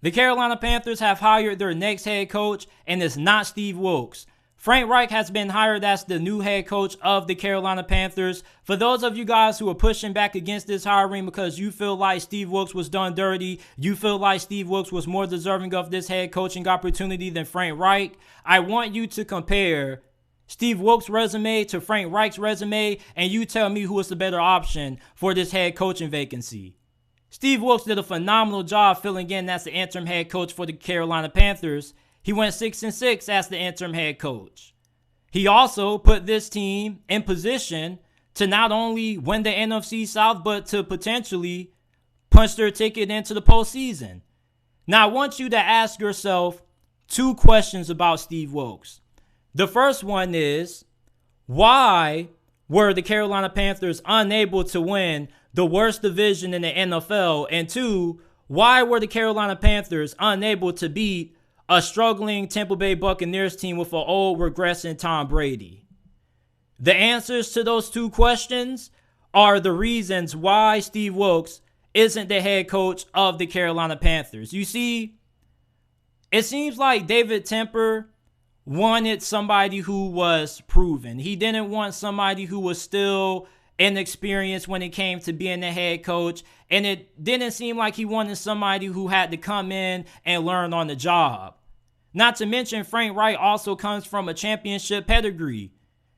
The Carolina Panthers have hired their next head coach, and it's not Steve Wilks. Frank Reich has been hired as the new head coach of the Carolina Panthers. For those of you guys who are pushing back against this hiring because you feel like Steve Wilks was done dirty, you feel like Steve Wilks was more deserving of this head coaching opportunity than Frank Reich, I want you to compare Steve Wilks' resume to Frank Reich's resume, and you tell me who is the better option for this head coaching vacancy. Steve Wilks did a phenomenal job filling in as the interim head coach for the Carolina Panthers. He went 6-6 as the interim head coach. He also put this team in position to not only win the NFC South, but to potentially punch their ticket into the postseason. Now, I want you to ask yourself two questions about Steve Wilks. The first one is, why were the Carolina Panthers unable to win the worst division in the NFL? And two, why were the Carolina Panthers unable to beat a struggling Tampa Bay Buccaneers team with an old regressing Tom Brady? The answers to those two questions are the reasons why Steve Wilks isn't the head coach of the Carolina Panthers. You see, it seems like David Tepper wanted somebody who was proven. He didn't want somebody who was still inexperienced when it came to being the head coach. And it didn't seem like he wanted somebody who had to come in and learn on the job. Not to mention, Frank Reich also comes from a championship pedigree.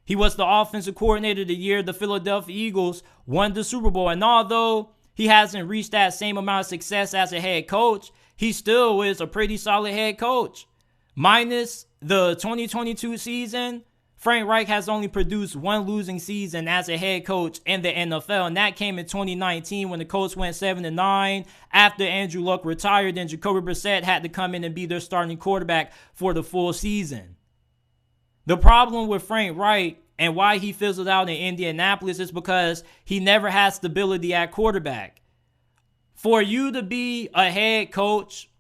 He was the offensive coordinator the year the Philadelphia Eagles won the Super Bowl. And although he hasn't reached that same amount of success as a head coach, he still is a pretty solid head coach. Minus the 2022 season, Frank Reich has only produced one losing season as a head coach in the NFL, and that came in 2019 when the Colts went 7-9 after Andrew Luck retired and Jacoby Brissett had to come in and be their starting quarterback for the full season. The problem with Frank Reich and why he fizzled out in Indianapolis is because he never had stability at quarterback. For you to be a head coach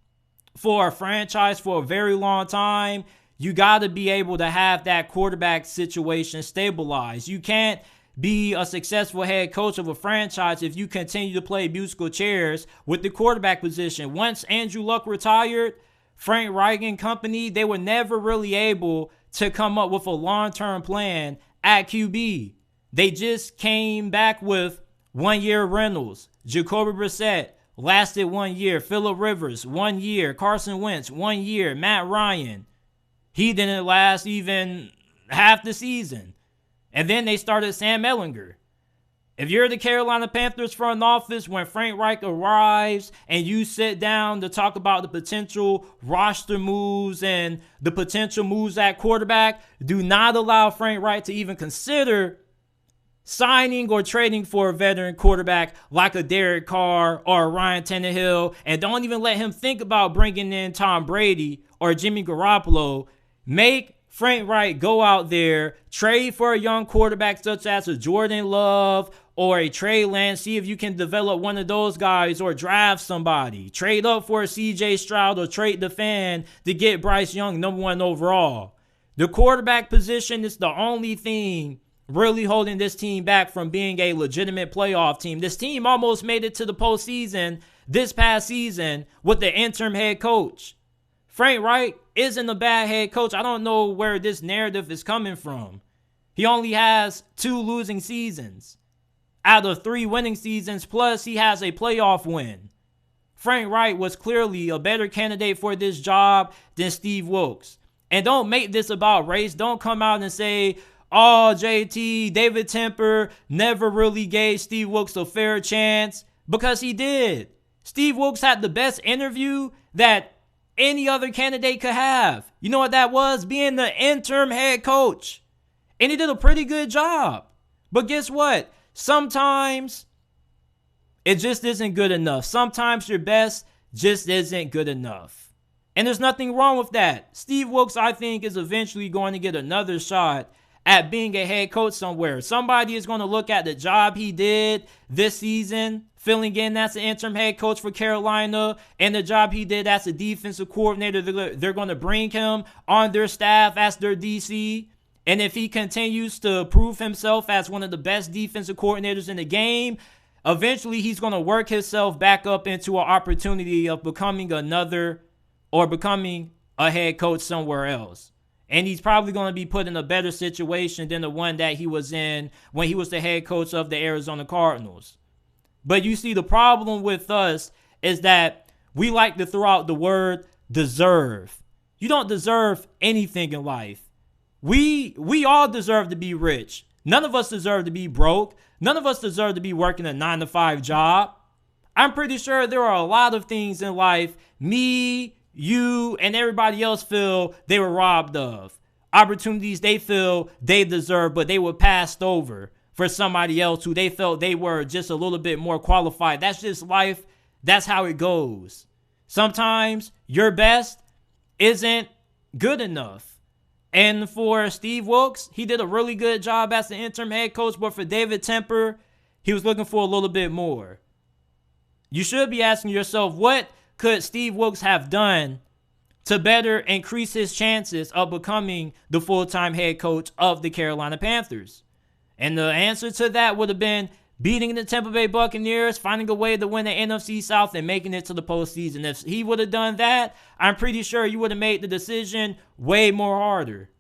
for a franchise for a very long time, you got to be able to have that quarterback situation stabilized. You can't be a successful head coach of a franchise if you continue to play musical chairs with the quarterback position. Once Andrew Luck retired, Frank Reich and company, they were never really able to come up with a long-term plan at QB. They just came back with one-year rentals. Jacoby Brissett lasted 1 year. Phillip Rivers, 1 year. Carson Wentz, 1 year. Matt Ryan, he didn't last even half the season. And then they started Sam Ehlinger. If you're the Carolina Panthers front office, when Frank Reich arrives and you sit down to talk about the potential roster moves and the potential moves at quarterback, do not allow Frank Reich to even consider signing or trading for a veteran quarterback like a Derek Carr or a Ryan Tannehill, and don't even let him think about bringing in Tom Brady or Jimmy Garoppolo. Make Frank Reich go out there, trade for a young quarterback such as a Jordan Love or a Trey Lance. See if you can develop one of those guys or draft somebody. Trade up for a CJ Stroud or trade the fan to get Bryce Young #1 overall. The quarterback position is the only thing really holding this team back from being a legitimate playoff team. This team almost made it to the postseason this past season with the interim head coach. Frank Reich isn't a bad head coach. I don't know where this narrative is coming from. He only has 2 losing seasons out of 3 winning seasons, plus he has a playoff win. Frank Reich was clearly a better candidate for this job than Steve Wilks. And don't make this about race. Don't come out and say, oh, JT, David Tepper never really gave Steve Wilks a fair chance, because he did. Steve Wilks had the best interview that any other candidate could have. You know what that was? Being the interim head coach. And he did a pretty good job. But guess what? Sometimes it just isn't good enough. Sometimes your best just isn't good enough. And there's nothing wrong with that. Steve Wilks, I think, is eventually going to get another shot at being a head coach somewhere. Somebody is going to look at the job he did this season, filling in as the interim head coach for Carolina, and the job he did as a defensive coordinator. They're going to bring him on their staff as their DC. And if he continues to prove himself as one of the best defensive coordinators in the game, eventually he's going to work himself back up into an opportunity of becoming becoming a head coach somewhere else. And he's probably going to be put in a better situation than the one that he was in when he was the head coach of the Arizona Cardinals. But you see, the problem with us is that we like to throw out the word deserve. You don't deserve anything in life. We all deserve to be rich. None of us deserve to be broke. None of us deserve to be working a 9-to-5 job. I'm pretty sure there are a lot of things in life me, you, and everybody else feel they were robbed of. Opportunities they feel they deserve, but they were passed over for somebody else who they felt they were just a little bit more qualified. That's just life. That's how it goes. Sometimes your best isn't good enough. And for Steve Wilks, he did a really good job as the interim head coach, but for David Tepper, he was looking for a little bit more. You should be asking yourself, what could Steve Wilks have done to better increase his chances of becoming the full-time head coach of the Carolina Panthers? And the answer to that would have been beating the Tampa Bay Buccaneers, finding a way to win the NFC South, and making it to the postseason. If he would have done that, I'm pretty sure you would have made the decision way more harder.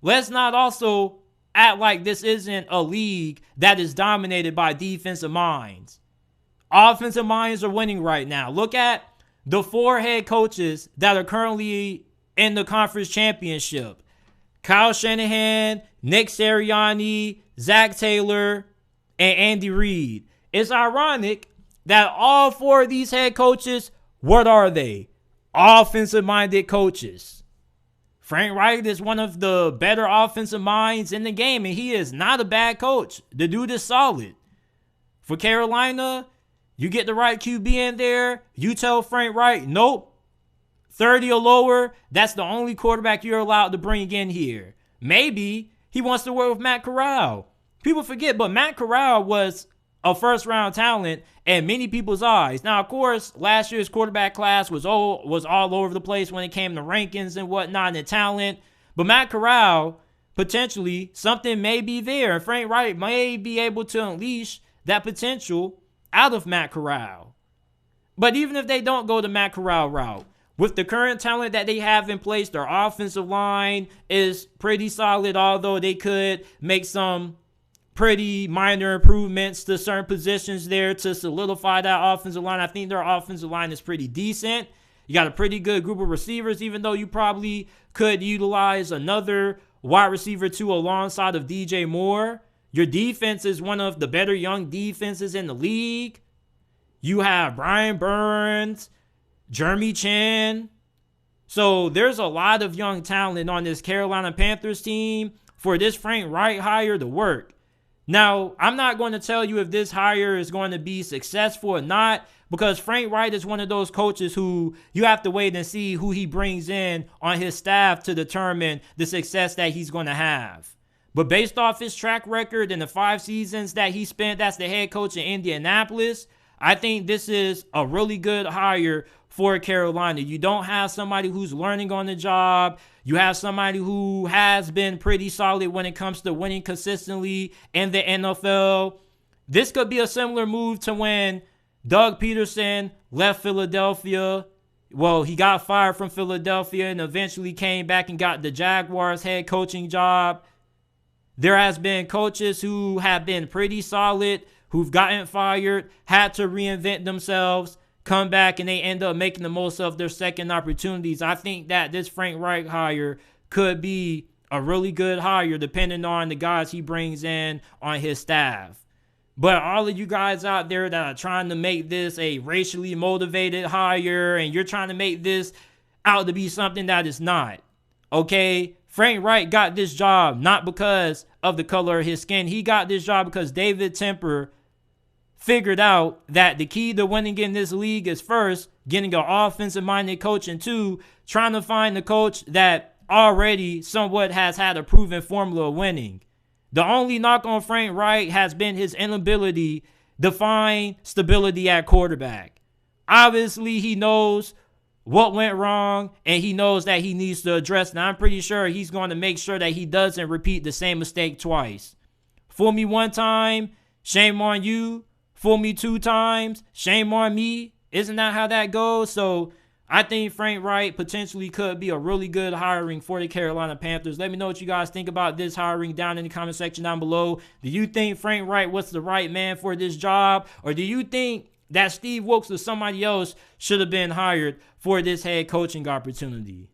Let's not also act like this isn't a league that is dominated by defensive minds. Offensive minds are winning right now. Look at the 4 head coaches that are currently in the conference championship. Kyle Shanahan, Nick Sirianni, Zach Taylor, and Andy Reid. It's ironic that all 4 of these head coaches, what are they? Offensive-minded coaches. Frank Reich is one of the better offensive minds in the game, and he is not a bad coach. The dude is solid. For Carolina, you get the right QB in there, you tell Frank Reich, nope, 30 or lower, that's the only quarterback you're allowed to bring in here. Maybe he wants to work with Matt Corral. People forget, but Matt Corral was a first-round talent in many people's eyes. Now, of course, last year's quarterback class was all over the place when it came to rankings and whatnot and talent. But Matt Corral, potentially, something may be there. And Frank Reich may be able to unleash that potential out of Matt Corral. But even if they don't go the Matt Corral route, with the current talent that they have in place, their offensive line is pretty solid, although they could make some pretty minor improvements to certain positions there to solidify that offensive line. I think their offensive line is pretty decent. You got a pretty good group of receivers, even though you probably could utilize another wide receiver too alongside of DJ Moore. Your defense is one of the better young defenses in the league. You have Brian Burns, Jeremy Chin. So there's a lot of young talent on this Carolina Panthers team for this Frank Reich hire to work. Now, I'm not going to tell you if this hire is going to be successful or not, because Frank Reich is one of those coaches who you have to wait and see who he brings in on his staff to determine the success that he's going to have. But based off his track record and the 5 seasons that he spent as the head coach in Indianapolis, I think this is a really good hire for Carolina. You don't have somebody who's learning on the job. You have somebody who has been pretty solid when it comes to winning consistently in the NFL. This could be a similar move to when Doug Peterson left Philadelphia. Well, he got fired from Philadelphia and eventually came back and got the Jaguars head coaching job. There has been coaches who have been pretty solid, who've gotten fired, had to reinvent themselves, come back, and they end up making the most of their second opportunities. I think that this Frank Reich hire could be a really good hire depending on the guys he brings in on his staff. But all of you guys out there that are trying to make this a racially motivated hire and you're trying to make this out to be something that is not, okay? Frank Reich got this job not because of the color of his skin. He got this job because David Tepper figured out that the key to winning in this league is, first, getting an offensive-minded coach, and 2, trying to find a coach that already somewhat has had a proven formula of winning. The only knock on Frank Reich has been his inability to find stability at quarterback. Obviously, he knows what went wrong, and he knows that he needs to address it. And I'm pretty sure he's going to make sure that he doesn't repeat the same mistake twice. Fool me one time, shame on you. fool me 2 times, shame on me. Isn't that how that goes? So I think Frank Reich potentially could be a really good hiring for the Carolina Panthers. Let me know what you guys think about this hiring down in the comment section down below. Do you think Frank Reich was the right man for this job? Or do you think that Steve Wilks or somebody else should have been hired for this head coaching opportunity?